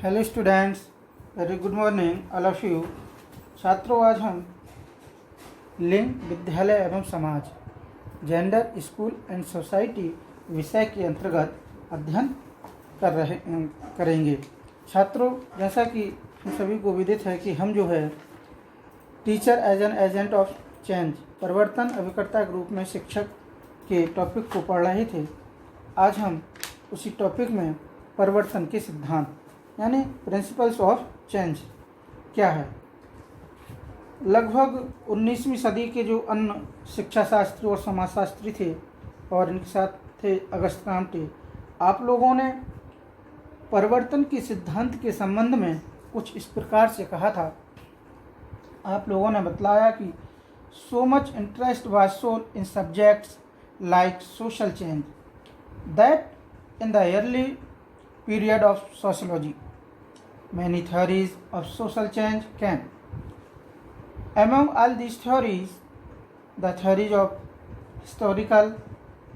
Hello students, very good morning all of you. छात्रों, आज हम लिंग, विद्यालय एवं समाज, जेंडर, स्कूल एंड सोसाइटी विषय के अंतर्गत अध्ययन करेंगे। छात्रों, जैसा कि हम सभी को विदित है कि हम जो है teacher as an agent of change, परिवर्तन अभिकर्ता के रूप में शिक्षक के टॉपिक को पढ़ रहे थे। आज हम उसी टॉपिक में परिवर्तन के सिद्धांत यानी प्रिंसिपल्स ऑफ चेंज क्या है। लगभग 19वीं सदी के जो अन्य शिक्षा शास्त्री और समाजशास्त्री थे और इनके साथ थे अगस्त काम्टे, आप लोगों ने परिवर्तन के सिद्धांत के संबंध में कुछ इस प्रकार से कहा था। आप लोगों ने बतलाया कि so much interest was shown in subjects like social change that in the early period of sociology, many theories of social change came. Among all these theories, the theories of historical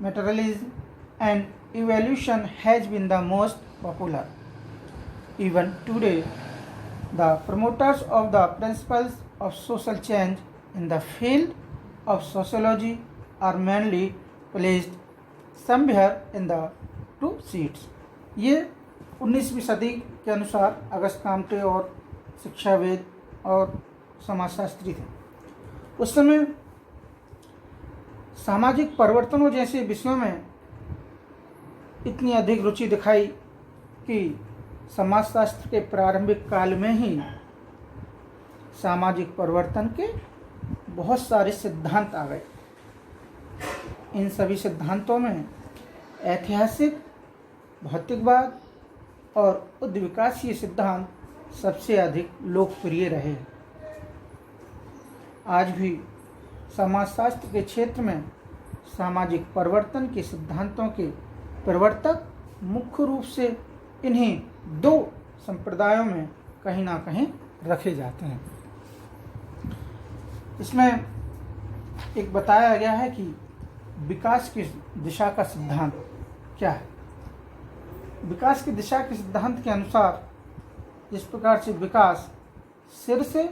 materialism and evolution has been the most popular. Even today, the promoters of the principles of social change in the field of sociology are mainly placed somewhere in the two seats. ये 19वीं सदी के अनुसार Auguste Comte और शिक्षाविद और समाजशास्त्री थे। उस समय सामाजिक परिवर्तनों जैसे विषयों में इतनी अधिक रुचि दिखाई कि समाजशास्त्र के प्रारंभिक काल में ही सामाजिक परिवर्तन के बहुत सारे सिद्धांत आ गए। इन सभी सिद्धांतों में ऐतिहासिक, भौतिकवाद और उद्विकासीय सिद्धांत सबसे अधिक लोकप्रिय रहे। आज भी समाजशास्त्र के क्षेत्र में सामाजिक परिवर्तन के सिद्धांतों के प्रवर्तक मुख्य रूप से इन्हीं दो संप्रदायों में कहीं ना कहीं रखे जाते हैं। इसमें एक बताया गया है कि विकास की दिशा का सिद्धांत क्या है। विकास की दिशा के सिद्धांत के अनुसार इस प्रकार से विकास सिर से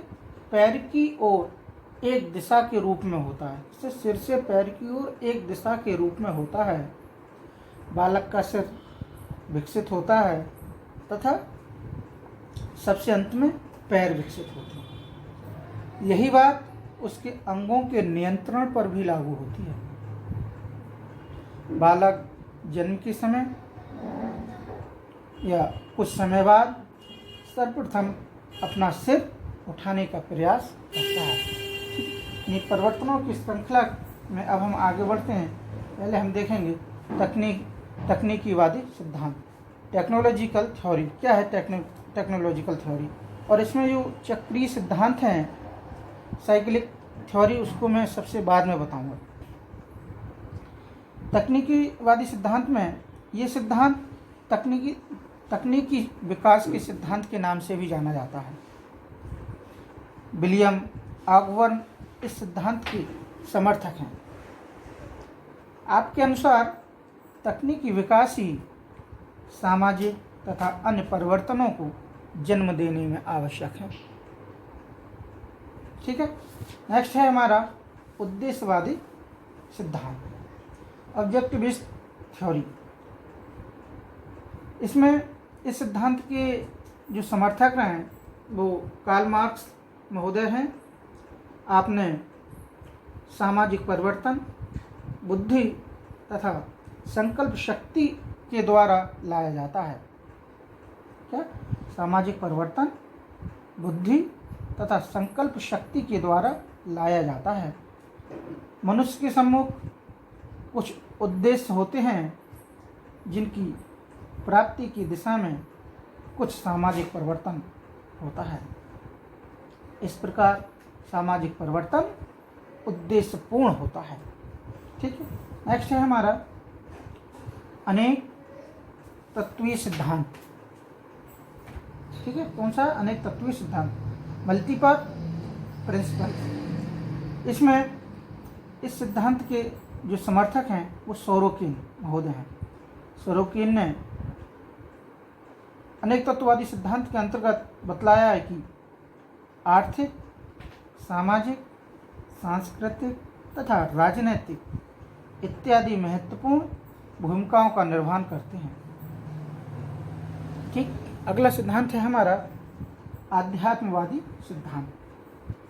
पैर की ओर एक दिशा के रूप में होता है। इसे सिर से पैर की ओर एक दिशा के रूप में होता है। बालक का सिर विकसित होता है तथा सबसे अंत में पैर विकसित होते हैं। यही बात उसके अंगों के नियंत्रण पर भी लागू होती है। बालक जन्म के समय या कुछ समय बाद सर्वप्रथम अपना सिर उठाने का प्रयास करता है। इन परिवर्तनों की श्रृंखला में अब हम आगे बढ़ते हैं। पहले हम देखेंगे तकनीकीवादी सिद्धांत, टेक्नोलॉजिकल थ्योरी। क्या है टेक्नोलॉजिकल थ्योरी? और इसमें जो चक्रीय सिद्धांत हैं, साइक्लिक थ्योरी, उसको मैं सबसे बाद में बताऊंगा। तकनीकीवादी सिद्धांत में ये सिद्धांत तकनीकी विकास के सिद्धांत के नाम से भी जाना जाता है। विलियम ऑगबर्न इस सिद्धांत के समर्थक हैं। आपके अनुसार तकनीकी विकास ही सामाजिक तथा अन्य परिवर्तनों को जन्म देने में आवश्यक है। ठीक है। नेक्स्ट है हमारा उद्देश्यवादी सिद्धांत, ऑब्जेक्टिविस्ट थ्योरी। इसमें इस सिद्धांत के जो समर्थक हैं वो कार्ल मार्क्स महोदय हैं। आपने सामाजिक परिवर्तन बुद्धि तथा संकल्प शक्ति के द्वारा लाया जाता है। क्या? सामाजिक परिवर्तन बुद्धि तथा संकल्प शक्ति के द्वारा लाया जाता है। मनुष्य के सम्मुख कुछ उद्देश्य होते हैं जिनकी प्राप्ति की दिशा में कुछ सामाजिक परिवर्तन होता है। इस प्रकार सामाजिक परिवर्तन उद्देश्यपूर्ण होता है। ठीक है। नेक्स्ट है हमारा अनेक तत्वीय सिद्धांत। ठीक है। कौन सा? अनेक तत्वीय सिद्धांत, मल्टीपल प्रिंसिपल। इसमें इस सिद्धांत के जो समर्थक हैं वो सोरोकिन महोदय हैं। सोरोकिन ने अनेक तत्ववादी सिद्धांत के अंतर्गत बतलाया है कि आर्थिक, सामाजिक, सांस्कृतिक तथा राजनैतिक इत्यादि महत्वपूर्ण भूमिकाओं का निर्वहन करते हैं। ठीक, अगला सिद्धांत है हमारा आध्यात्मवादी सिद्धांत,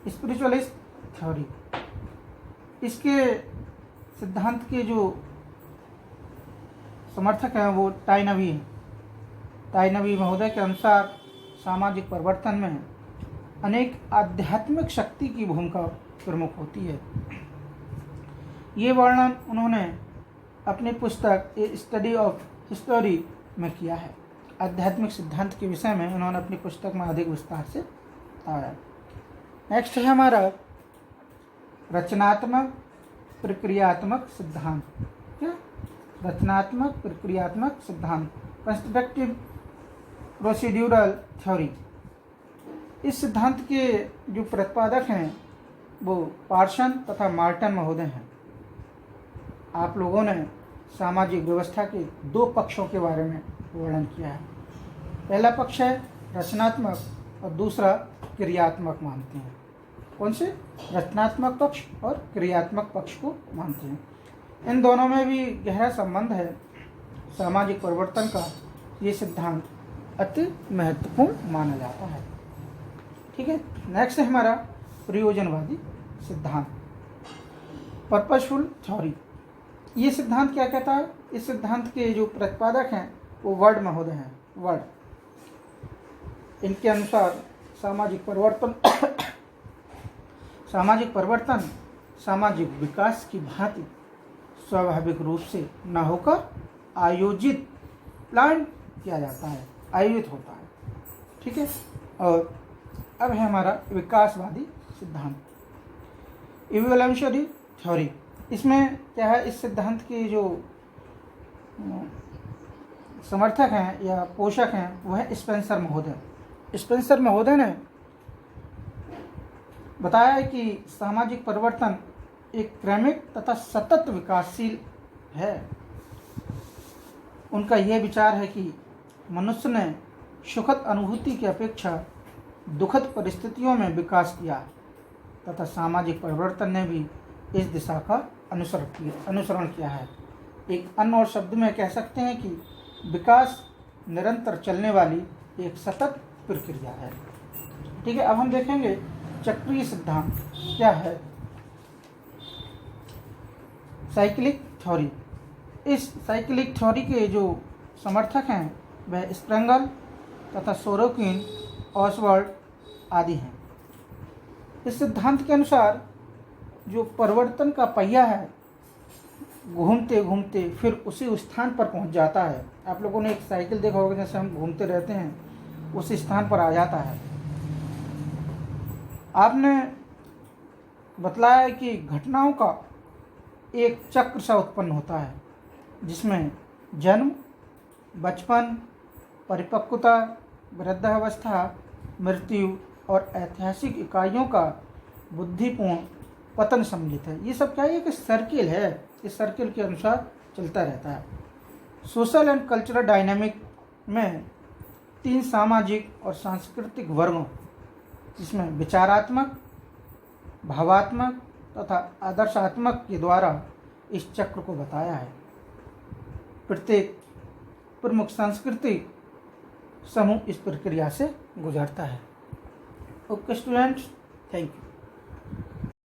स्पिरिचुअलिस्ट थ्योरी। इसके सिद्धांत के जो समर्थक हैं वो टाइनवी हैं। टाइनवी महोदय के अनुसार सामाजिक परिवर्तन में अनेक आध्यात्मिक शक्ति की भूमिका प्रमुख होती है। ये वर्णन उन्होंने अपनी पुस्तक ए स्टडी ऑफ हिस्टोरी में किया है। आध्यात्मिक सिद्धांत के विषय में उन्होंने अपनी पुस्तक में अधिक विस्तार से बताया। नेक्स्ट है हमारा रचनात्मक प्रक्रियात्मक सिद्धांत। क्या? रचनात्मक प्रक्रियात्मक सिद्धांत, कंस्ट्रक्टिव प्रोसीड्यूरल थ्योरी। इस सिद्धांत के जो प्रतिपादक हैं वो पार्सन तथा मार्टन महोदय हैं। आप लोगों ने सामाजिक व्यवस्था के दो पक्षों के बारे में वर्णन किया है। पहला पक्ष है रचनात्मक और दूसरा क्रियात्मक मानते हैं। कौन से? रचनात्मक पक्ष और क्रियात्मक पक्ष को मानते हैं। इन दोनों में भी गहरा संबंध है। सामाजिक परिवर्तन का ये सिद्धांत अति महत्वपूर्ण माना जाता है। ठीक है, नेक्स्ट है हमारा प्रयोजनवादी सिद्धांत, पर्पसफुल थ्योरी। ये सिद्धांत क्या कहता है? इस सिद्धांत के जो प्रतिपादक हैं वो वर्ड महोदय हैं। वर्ड, इनके अनुसार सामाजिक परिवर्तन सामाजिक विकास की भांति स्वाभाविक रूप से न होकर आयोजित प्लान किया जाता है, आयोजित होता है। ठीक है, और अब है हमारा विकासवादी सिद्धांत, इवोल्यूशनरी थ्योरी। इसमें क्या है? इस सिद्धांत के जो समर्थक हैं या पोषक हैं वह स्पेंसर महोदय। स्पेंसर महोदय ने बताया है कि सामाजिक परिवर्तन एक क्रमिक तथा सतत विकासशील है। उनका यह विचार है कि मनुष्य ने सुखद अनुभूति की अपेक्षा दुखद परिस्थितियों में विकास किया तथा सामाजिक परिवर्तन ने भी इस दिशा का अनुसरण किया है। एक अन्य और शब्द में कह सकते हैं कि विकास निरंतर चलने वाली एक सतत प्रक्रिया है। ठीक है, अब हम देखेंगे चक्रीय सिद्धांत क्या है। Cyclic theory. इस साइक्लिक थ्योरी के जो समर्थक हैं वह स्प्रेंगल तथा सोरोकिन, ऑसवर्ड आदि हैं। इस सिद्धांत के अनुसार जो परिवर्तन का पहिया है घूमते घूमते फिर उसी स्थान पर पहुंच जाता है। आप लोगों ने एक साइकिल देखा होगा, जैसे हम घूमते रहते हैं उस स्थान पर आ जाता है। आपने बतलाया कि घटनाओं का एक चक्र सा उत्पन्न होता है जिसमें जन्म, बचपन, परिपक्वता, वृद्धावस्था, मृत्यु और ऐतिहासिक इकाइयों का बुद्धिपूर्ण पतन सम्मिलित है। ये सब क्या है? एक सर्किल है। इस सर्किल के अनुसार चलता रहता है। सोशल एंड कल्चरल डायनामिक में 3 सामाजिक और सांस्कृतिक वर्गों जिसमें विचारात्मक, भावात्मक तथा आदर्शात्मक के द्वारा इस चक्र को बताया है। प्रत्येक प्रमुख सांस्कृतिक समूह इस प्रक्रिया से गुजरता है। Okay students, thank you.